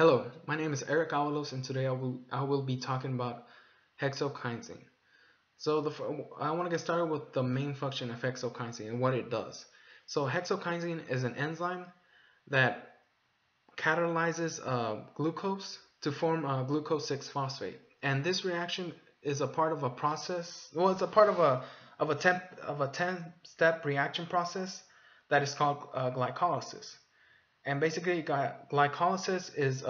Hello, my name is Eric Avalos, and today I will be talking about hexokinase. I want to get started with the main function of hexokinase and what it does. So hexokinase is an enzyme that catalyzes glucose to form glucose 6-phosphate, and this reaction is a part of a process. Well, it's a part of a 10-step reaction process that is called glycolysis. And basically, glycolysis is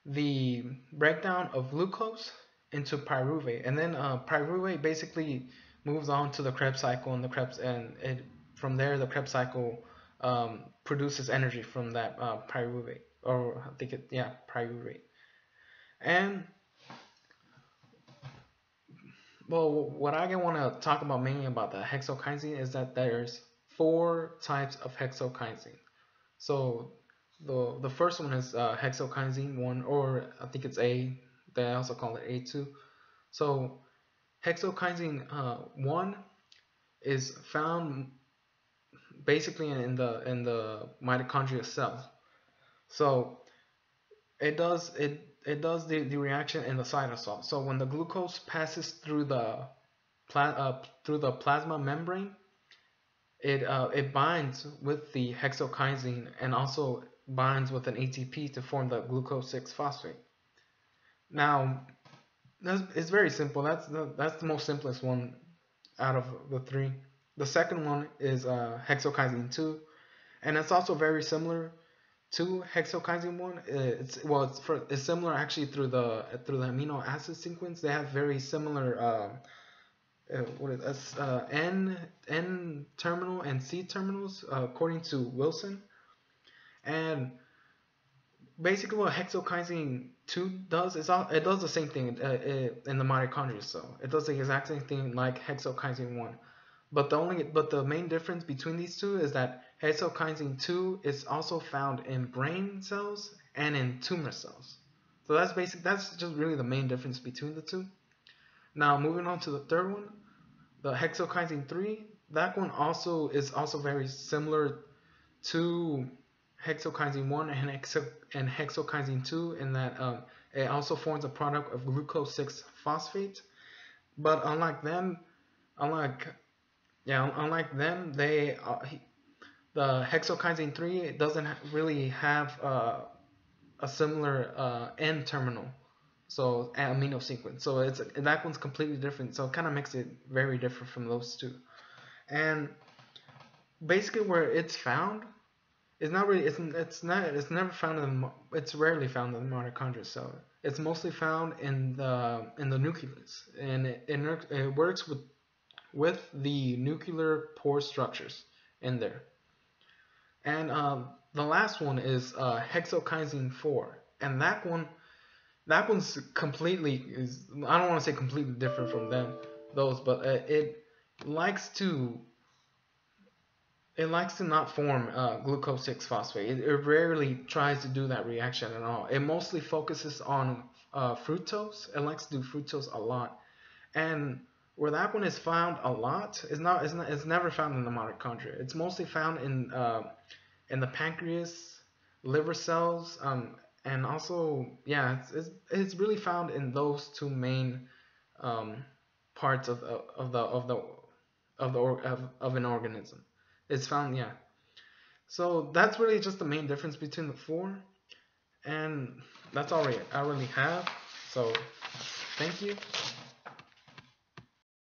the breakdown of glucose into pyruvate, and then pyruvate basically moves on to the Krebs cycle, and from there the Krebs cycle produces energy from that pyruvate, or I think pyruvate. And well, what I want to talk about mainly about the hexokinase is that there's 4 types of hexokinase. So the first one is hexokinase 1, or I think it's A. They also call it A2. So hexokinase 1 is found basically in the mitochondria cell. So it does the reaction in the cytosol. So when the glucose passes through the plasma membrane, it binds with the hexokinase and also binds with an ATP to form the glucose 6-phosphate. Now, it's very simple. That's the most simplest one out of the 3. The second one is hexokinase 2, and it's also very similar to hexokinase 1. It's similar actually through the amino acid sequence. They have very similar N terminal and C terminals according to Wilson. And basically what hexokinase 2 does is it does the same thing in the mitochondria cell. It does the exact same thing like hexokinase 1. But the main difference between these two is that hexokinase 2 is also found in brain cells and in tumor cells. So that's just really the main difference between the two. Now moving on to the third one, the hexokinase 3, that one is also very similar to hexokinase 1 and hexokinase 2 in that it also forms a product of glucose 6-phosphate. But unlike them, the hexokinase 3 doesn't really have a similar N terminal. So amino sequence. So that one's completely different. So it kind of makes it very different from those two. And basically where it's found is not really it's never found it's rarely found in the mitochondria cell. It's mostly found in the nucleus, and it works with the nuclear pore structures in there. And the last one is hexokinase 4, and that one's completely I don't want to say completely different from those, but it likes to not form glucose 6-phosphate. It rarely tries to do that reaction at all. It mostly focuses on fructose. It likes to do fructose a lot, and where that one is found a lot is it's never found in the mitochondria. It's mostly found in the pancreas, liver cells, and also it's really found in those two main parts of an organism. It's found, yeah. So that's really just the main difference between the 4, and that's all I really have. So thank you.